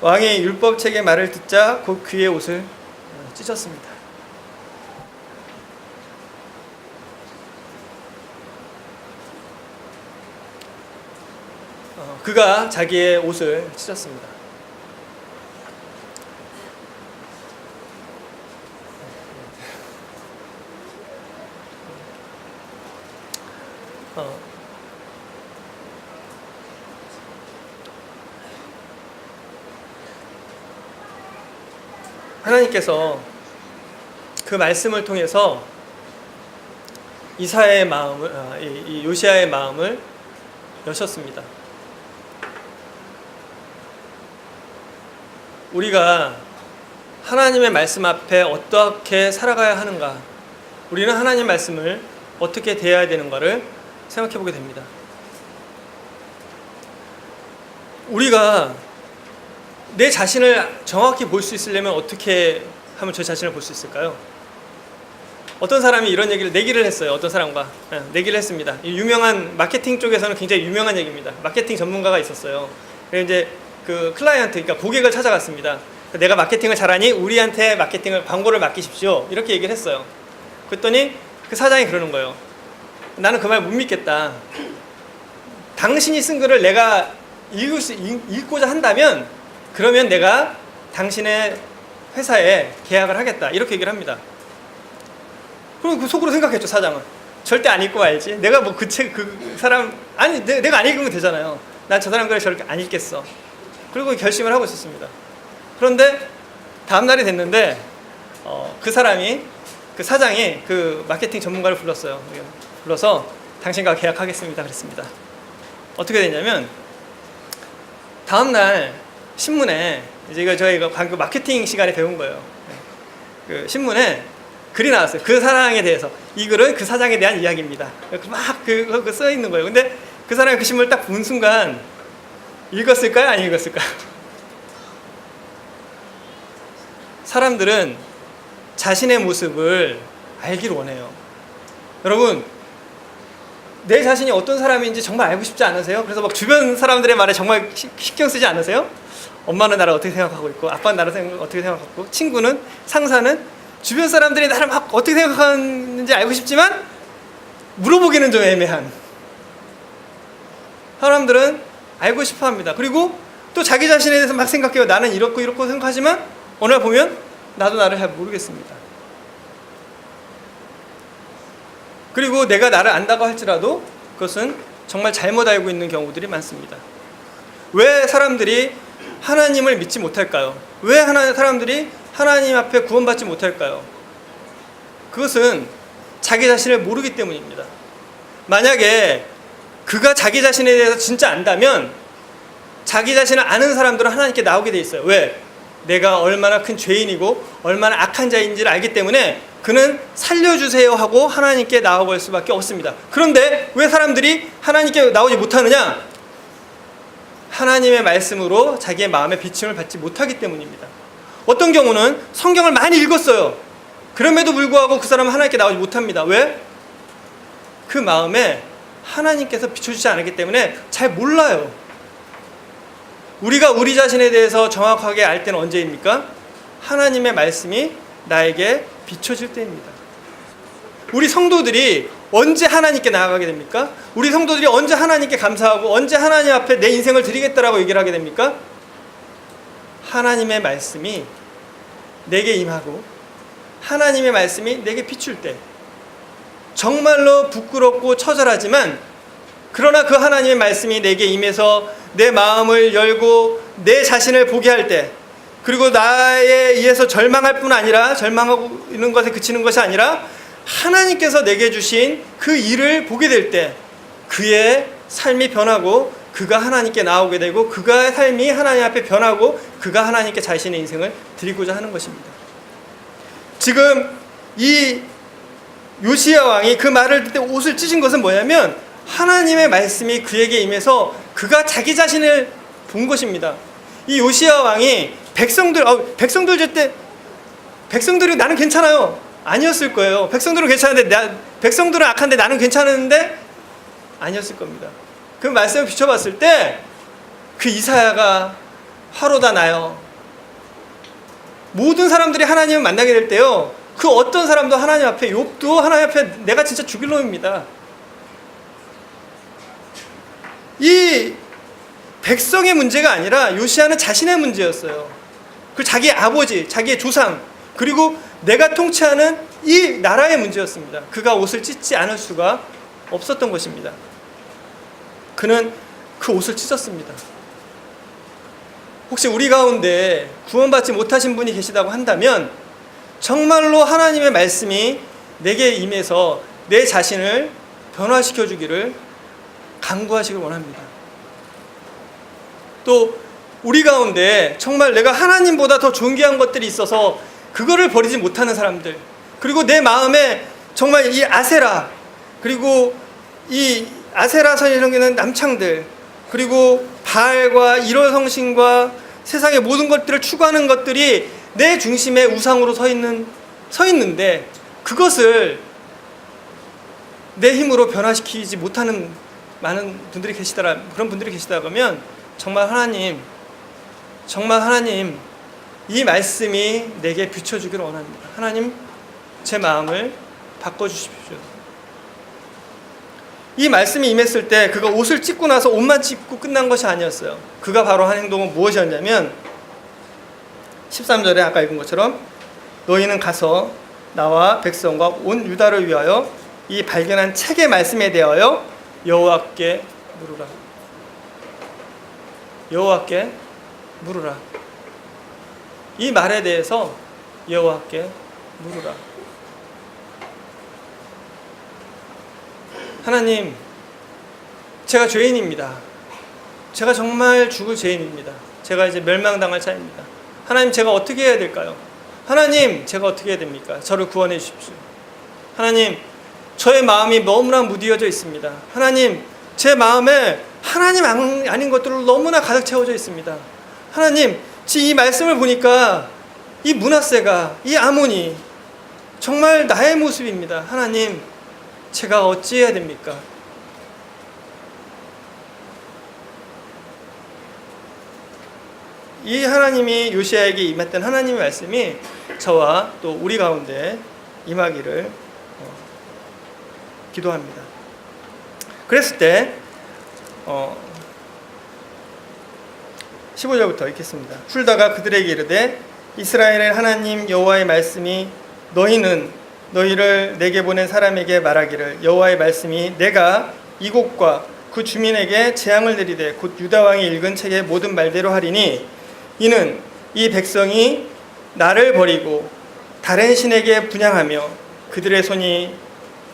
왕이 율법책의 말을 듣자 곧 그의 옷을 찢었습니다. 그가 자기의 옷을 찢었습니다. 하나님께서 그 말씀을 통해서 이사야의 마음을, 이 요시야의 마음을 여셨습니다. 우리가 하나님의 말씀 앞에 어떻게 살아가야 하는가, 우리는 하나님 말씀을 어떻게 대해야 되는가를 생각해 보게 됩니다. 우리가 내 자신을 정확히 볼 수 있으려면 어떻게 하면 저 자신을 볼 수 있을까요? 어떤 사람이 이런 얘기를 내기를 했어요. 어떤 사람과 내기를 했습니다. 이 유명한 마케팅 쪽에서는 굉장히 유명한 얘기입니다. 마케팅 전문가가 있었어요. 그래서 이제 그 클라이언트, 그러니까 고객을 찾아갔습니다. 내가 마케팅을 잘하니 우리한테 마케팅을 광고를 맡기십시오. 이렇게 얘기를 했어요. 그랬더니 그 사장이 그러는 거예요. 나는 그 말 못 믿겠다. 당신이 쓴 글을 내가 읽고자 한다면 그러면 내가 당신의 회사에 계약을 하겠다. 이렇게 얘기를 합니다. 그럼 그 속으로 생각했죠, 사장은. 절대 안 읽고 알지. 내가 뭐 그 사람, 아니, 내가 안 읽으면 되잖아요. 난 저 사람 글을 저렇게 안 읽겠어. 그리고 결심을 하고 있었습니다. 그런데 다음날이 됐는데, 그 사람이, 그 사장이 그 마케팅 전문가를 불렀어요. 불러서 당신과 계약하겠습니다. 그랬습니다. 어떻게 됐냐면, 다음날 신문에, 이제 이거 저희가 방금 마케팅 시간에 배운 거예요. 그 신문에 글이 나왔어요. 그 사장에 대해서. 이 글은 그 사장에 대한 이야기입니다. 막 그 써 있는 거예요. 근데 그 사람이 그 신문을 딱 본 순간 읽었을까요? 안 읽었을까요? 사람들은 자신의 모습을 알기를 원해요. 여러분, 내 자신이 어떤 사람인지 정말 알고 싶지 않으세요? 그래서 막 주변 사람들의 말에 정말 신경 쓰지 않으세요? 엄마는 나를 어떻게 생각하고 있고, 아빠는 나를 어떻게 생각하고, 친구는, 상사는, 주변 사람들이 나를 막 어떻게 생각하는지 알고 싶지만 물어보기는 좀 애매한 사람들은 알고 싶어 합니다. 그리고 또 자기 자신에 대해서 막 생각해요. 나는 이렇고 이렇고 생각하지만 어느 날 보면 나도 나를 잘 모르겠습니다. 그리고 내가 나를 안다고 할지라도 그것은 정말 잘못 알고 있는 경우들이 많습니다. 왜 사람들이 하나님을 믿지 못할까요? 왜 사람들이 하나님 앞에 구원받지 못할까요? 그것은 자기 자신을 모르기 때문입니다. 만약에 그가 자기 자신에 대해서 진짜 안다면 자기 자신을 아는 사람들은 하나님께 나오게 돼 있어요. 왜? 내가 얼마나 큰 죄인이고 얼마나 악한 자인지를 알기 때문에 그는 살려주세요 하고 하나님께 나아갈 수밖에 없습니다. 그런데 왜 사람들이 하나님께 나오지 못하느냐? 하나님의 말씀으로 자기의 마음의 비침을 받지 못하기 때문입니다. 어떤 경우는 성경을 많이 읽었어요. 그럼에도 불구하고 그 사람은 하나님께 나오지 못합니다. 왜? 그 마음에 하나님께서 비춰주지 않았기 때문에 잘 몰라요. 우리가 우리 자신에 대해서 정확하게 알 때는 언제입니까? 하나님의 말씀이 나에게 비춰질 때입니다. 우리 성도들이 언제 하나님께 나아가게 됩니까? 우리 성도들이 언제 하나님께 감사하고 언제 하나님 앞에 내 인생을 드리겠다라고 얘기를 하게 됩니까? 하나님의 말씀이 내게 임하고 하나님의 말씀이 내게 비출 때, 정말로 부끄럽고 처절하지만 그러나 그 하나님의 말씀이 내게 임해서 내 마음을 열고 내 자신을 보게 할 때, 그리고 나에 의해서 절망할 뿐 아니라, 절망하고 있는 것에 그치는 것이 아니라 하나님께서 내게 주신 그 일을 보게 될 때 그의 삶이 변하고 그가 하나님께 나오게 되고 그가 삶이 하나님 앞에 변하고 그가 하나님께 자신의 인생을 드리고자 하는 것입니다. 지금 이 요시야 왕이 그 말을 듣고 옷을 찢은 것은 뭐냐면 하나님의 말씀이 그에게 임해서 그가 자기 자신을 본 것입니다. 이 요시야 왕이 백성들 줄 때 백성들이 나는 괜찮아요 아니었을 거예요. 백성들은 괜찮은데 백성들은 악한데 나는 괜찮은데 아니었을 겁니다. 그 말씀을 비춰봤을 때 그 이사야가 화로다 나요. 모든 사람들이 하나님을 만나게 될 때요, 그 어떤 사람도 하나님 앞에, 욥도 하나님 앞에 내가 진짜 죽일 놈입니다. 이 백성의 문제가 아니라 요시야는 자신의 문제였어요. 그 자기의 아버지, 자기의 조상, 그리고 내가 통치하는 이 나라의 문제였습니다. 그가 옷을 찢지 않을 수가 없었던 것입니다. 그는 그 옷을 찢었습니다. 혹시 우리 가운데 구원받지 못하신 분이 계시다고 한다면 정말로 하나님의 말씀이 내게 임해서 내 자신을 변화시켜 주기를 간구하시길 원합니다. 또 우리 가운데 정말 내가 하나님보다 더 존귀한 것들이 있어서 그거를 버리지 못하는 사람들, 그리고 내 마음에 정말 이 아세라, 그리고 이 아세라 성에는 남창들, 그리고 바알과 이월 성신과 세상의 모든 것들을 추구하는 것들이 내 중심의 우상으로 서 있는데 그것을 내 힘으로 변화시키지 못하는 많은 분들이 계시더라. 그런 분들이 계시다 그러면 정말 하나님 이 말씀이 내게 비춰주기를 원합니다. 하나님, 제 마음을 바꿔주십시오. 이 말씀이 임했을 때 그가 옷을 찢고 나서 옷만 찢고 끝난 것이 아니었어요. 그가 바로 한 행동은 무엇이었냐면 13절에 아까 읽은 것처럼 너희는 가서 나와 백성과 온 유다를 위하여 이 발견한 책의 말씀에 대하여 여호와께 물으라. 여호와께 물으라. 이 말에 대해서 여호와께 물으라. 하나님, 제가 죄인입니다. 제가 정말 죽을 죄인입니다. 제가 이제 멸망당할 자입니다. 하나님, 제가 어떻게 해야 될까요? 하나님, 제가 어떻게 해야 됩니까? 저를 구원해 주십시오. 하나님, 저의 마음이 너무나 무디어져 있습니다. 하나님, 제 마음에 하나님 아닌 것들로 너무나 가득 채워져 있습니다. 하나님, 이 말씀을 보니까 이 므낫세가, 이 아몬이 정말 나의 모습입니다. 하나님, 제가 어찌해야 됩니까? 이 하나님이 요시야에게 임했던 하나님의 말씀이 저와 또 우리 가운데 임하기를 기도합니다. 그랬을 때 15절부터 읽겠습니다. 훌다가 그들에게 이르되 이스라엘의 하나님 여호와의 말씀이 너희를 내게 보낸 사람에게 말하기를 여호와의 말씀이 내가 이곳과 그 주민에게 재앙을 내리되 곧 유다 왕이 읽은 책의 모든 말대로 하리니 이는 이 백성이 나를 버리고 다른 신에게 분향하며 그들의 손이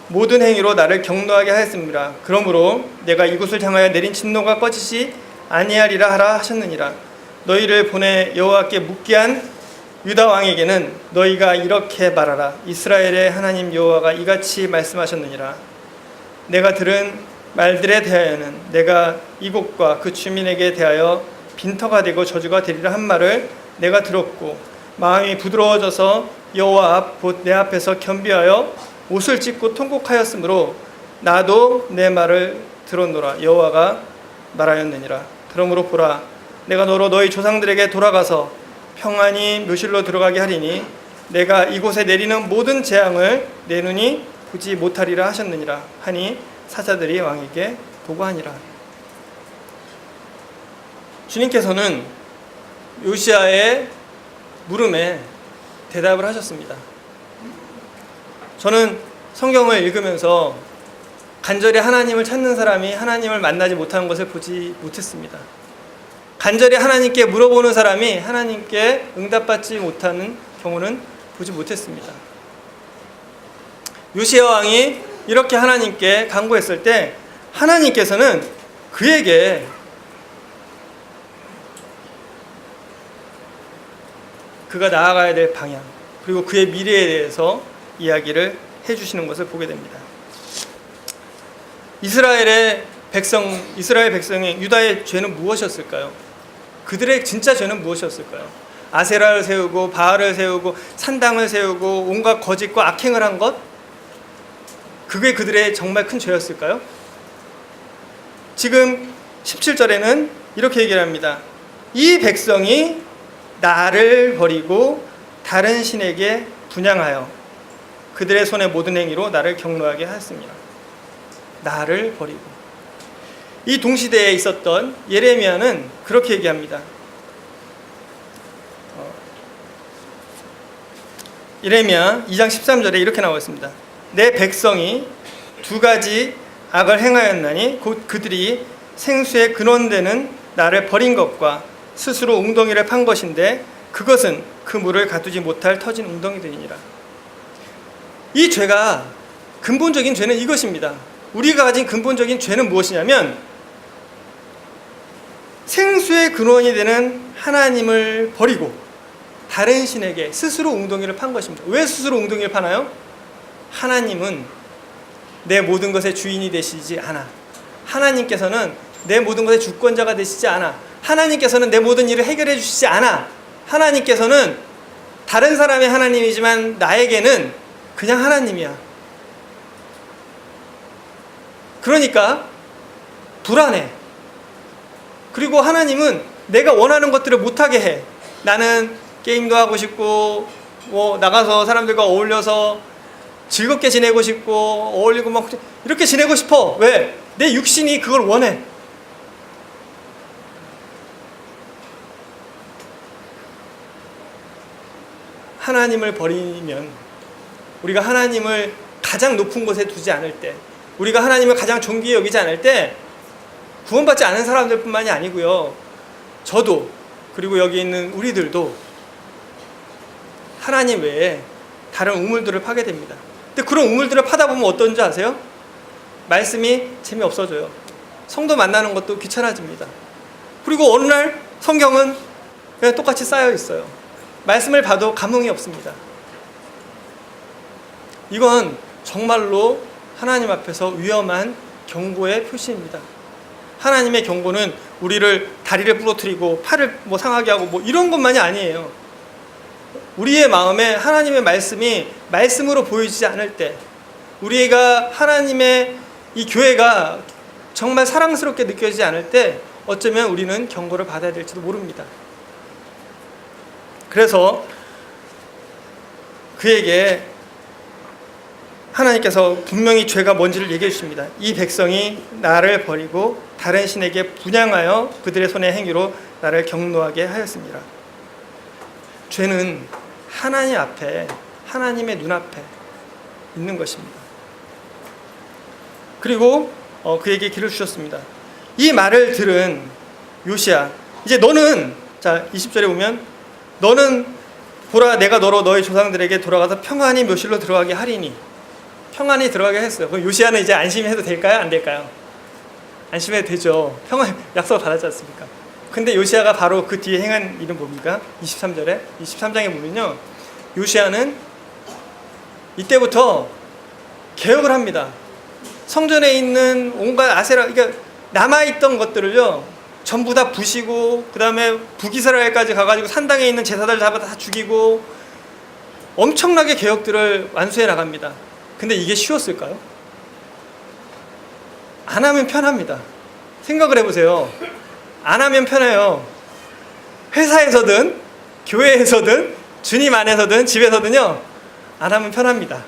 모든 행위로 나를 경노하게 하였습니다. 그러므로 내가 이곳을 향하여 내린 진노가 꺼지지 아니하리라 하라 하셨느니라. 너희를 보내 여호와께 묻게 한 유다 왕에게는 너희가 이렇게 말하라. 이스라엘의 하나님 여호와가 이같이 말씀하셨느니라. 내가 들은 말들에 대하여는 내가 이곳과 그 주민에게 대하여 빈터가 되고 저주가 되리라 한 말을 내가 들었고 마음이 부드러워져서 여호와 앞 곧 내 앞에서 겸비하여 옷을 찢고 통곡하였으므로 나도 내 말을 들었노라. 여호와가 말하였느니라. 그러므로 보라, 내가 너로 너희 조상들에게 돌아가서 평안히 묘실로 들어가게 하리니 내가 이곳에 내리는 모든 재앙을 내 눈이 보지 못하리라 하셨느니라 하니 사자들이 왕에게 보고하니라. 주님께서는 요시야의 물음에 대답을 하셨습니다. 저는 성경을 읽으면서 간절히 하나님을 찾는 사람이 하나님을 만나지 못하는 것을 보지 못했습니다. 간절히 하나님께 물어보는 사람이 하나님께 응답받지 못하는 경우는 보지 못했습니다. 요시야 왕이 이렇게 하나님께 간구했을 때 하나님께서는 그에게 그가 나아가야 될 방향 그리고 그의 미래에 대해서 이야기를 해주시는 것을 보게 됩니다. 이스라엘 백성의 유다의 죄는 무엇이었을까요? 그들의 진짜 죄는 무엇이었을까요? 아세라를 세우고 바알을 세우고 산당을 세우고 온갖 거짓과 악행을 한 것? 그게 그들의 정말 큰 죄였을까요? 지금 17절에는 이렇게 얘기를 합니다. 이 백성이 나를 버리고 다른 신에게 분향하여 그들의 손의 모든 행위로 나를 경노하게 하였습니다. 나를 버리고. 이 동시대에 있었던 예레미야는 그렇게 얘기합니다. 예레미야 2장 13절에 이렇게 나와 있습니다. 내 백성이 두 가지 악을 행하였나니 곧 그들이 생수의 근원되는 나를 버린 것과 스스로 웅덩이를 판 것인데 그것은 그 물을 가두지 못할 터진 웅덩이들이니라. 이 죄가 근본적인 죄는 이것입니다. 우리가 가진 근본적인 죄는 무엇이냐면 생수의 근원이 되는 하나님을 버리고 다른 신에게 스스로 웅덩이를 판 것입니다. 왜 스스로 웅덩이를 파나요? 하나님은 내 모든 것의 주인이 되시지 않아. 하나님께서는 내 모든 것의 주권자가 되시지 않아. 하나님께서는 내 모든 일을 해결해 주시지 않아. 하나님께서는 다른 사람의 하나님이지만 나에게는 그냥 하나님이야. 그러니까 불안해. 그리고 하나님은 내가 원하는 것들을 못하게 해. 나는 게임도 하고 싶고 나가서 사람들과 어울려서 즐겁게 지내고 싶고 어울리고 막 이렇게 지내고 싶어. 왜? 내 육신이 그걸 원해. 하나님을 버리면, 우리가 하나님을 가장 높은 곳에 두지 않을 때, 우리가 하나님을 가장 존귀히 여기지 않을 때 구원받지 않은 사람들뿐만이 아니고요, 저도, 그리고 여기 있는 우리들도 하나님 외에 다른 우물들을 파게 됩니다. 근데 그런 우물들을 파다 보면 어떤지 아세요? 말씀이 재미없어져요. 성도 만나는 것도 귀찮아집니다. 그리고 어느 날 성경은 그냥 똑같이 쌓여 있어요. 말씀을 봐도 감흥이 없습니다. 이건 정말로 하나님 앞에서 위험한 경고의 표시입니다. 하나님의 경고는 우리를 다리를 부러뜨리고 팔을 상하게 하고 이런 것만이 아니에요. 우리의 마음에 하나님의 말씀이 말씀으로 보이지 않을 때, 우리가 하나님의 이 교회가 정말 사랑스럽게 느껴지지 않을 때 어쩌면 우리는 경고를 받아야 될지도 모릅니다. 그래서 그에게 하나님께서 분명히 죄가 뭔지를 얘기해 주십니다. 이 백성이 나를 버리고 다른 신에게 분향하여 그들의 손의 행위로 나를 경노하게 하였습니다. 죄는 하나님 앞에, 하나님의 눈앞에 있는 것입니다. 그리고 그에게 길을 주셨습니다. 이 말을 들은 요시야, 이제 너는, 자 20절에 보면, 너는 보라 내가 너로 너희 조상들에게 돌아가서 평안히 묘실로 들어가게 하리니, 평안히 들어가게 했어요. 그럼 요시야는 이제 안심해도 될까요? 안 될까요? 안심해도 되죠. 평안 약속을 받았지 않습니까? 근데 요시야가 바로 그 뒤에 행한 일은 뭡니까? 23장에 보면요, 요시야는 이때부터 개혁을 합니다. 성전에 있는 온갖 아세라, 그러니까 남아있던 것들을요 전부 다 부시고, 그 다음에 북이스라엘까지 가가지고 산당에 있는 제사들 잡아 다 죽이고 엄청나게 개혁들을 완수해 나갑니다. 근데 이게 쉬웠을까요? 안 하면 편합니다. 생각을 해보세요. 안 하면 편해요. 회사에서든 교회에서든 주님 안에서든 집에서든요, 안 하면 편합니다.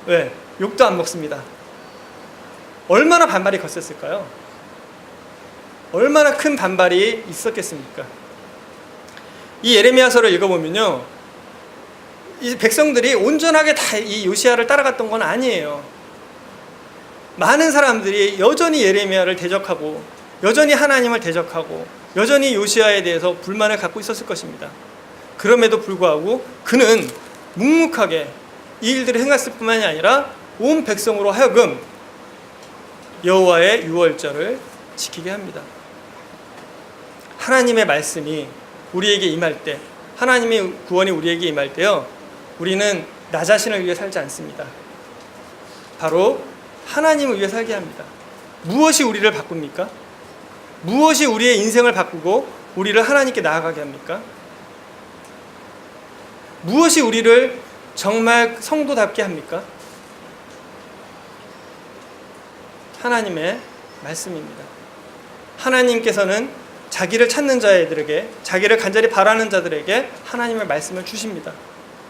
왜? 욕도 안 먹습니다. 얼마나 반발이 거셌을까요? 얼마나 큰 반발이 있었겠습니까? 이 예레미야서를 읽어보면요, 이 백성들이 온전하게 다 이 요시야를 따라갔던 건 아니에요. 많은 사람들이 여전히 예레미야를 대적하고, 여전히 하나님을 대적하고, 여전히 요시야에 대해서 불만을 갖고 있었을 것입니다. 그럼에도 불구하고 그는 묵묵하게 이 일들을 행했을 뿐만이 아니라 온 백성으로 하여금 여호와의 유월절을 지키게 합니다. 하나님의 말씀이 우리에게 임할 때, 하나님의 구원이 우리에게 임할 때요, 우리는 나 자신을 위해 살지 않습니다. 바로 하나님을 위해 살게 합니다. 무엇이 우리를 바꿉니까? 무엇이 우리의 인생을 바꾸고 우리를 하나님께 나아가게 합니까? 무엇이 우리를 정말 성도답게 합니까? 하나님의 말씀입니다. 하나님께서는 자기를 찾는 자들에게, 자기를 간절히 바라는 자들에게 하나님의 말씀을 주십니다.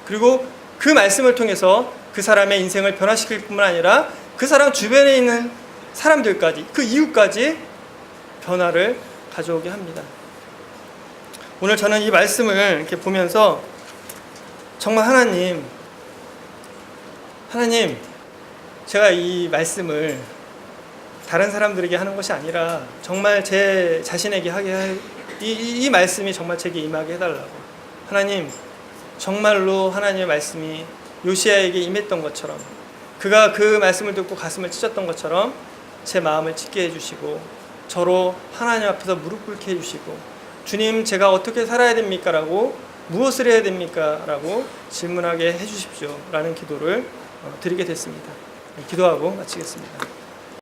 그리고 그 말씀을 통해서 그 사람의 인생을 변화시킬 뿐만 아니라 그 사람 주변에 있는 사람들까지, 그 이웃까지 변화를 가져오게 합니다. 오늘 저는 이 말씀을 이렇게 보면서 정말 하나님, 제가 이 말씀을 다른 사람들에게 하는 것이 아니라 정말 제 자신에게 하게 이 말씀이 정말 제게 임하게 해달라고. 하나님, 정말로 하나님의 말씀이 요시야에게 임했던 것처럼, 그가 그 말씀을 듣고 가슴을 찢었던 것처럼 제 마음을 찢게 해주시고, 저로 하나님 앞에서 무릎 꿇게 해주시고, 주님, 제가 어떻게 살아야 됩니까? 라고, 무엇을 해야 됩니까? 라고 질문하게 해주십시오 라는 기도를 드리게 됐습니다. 기도하고 마치겠습니다.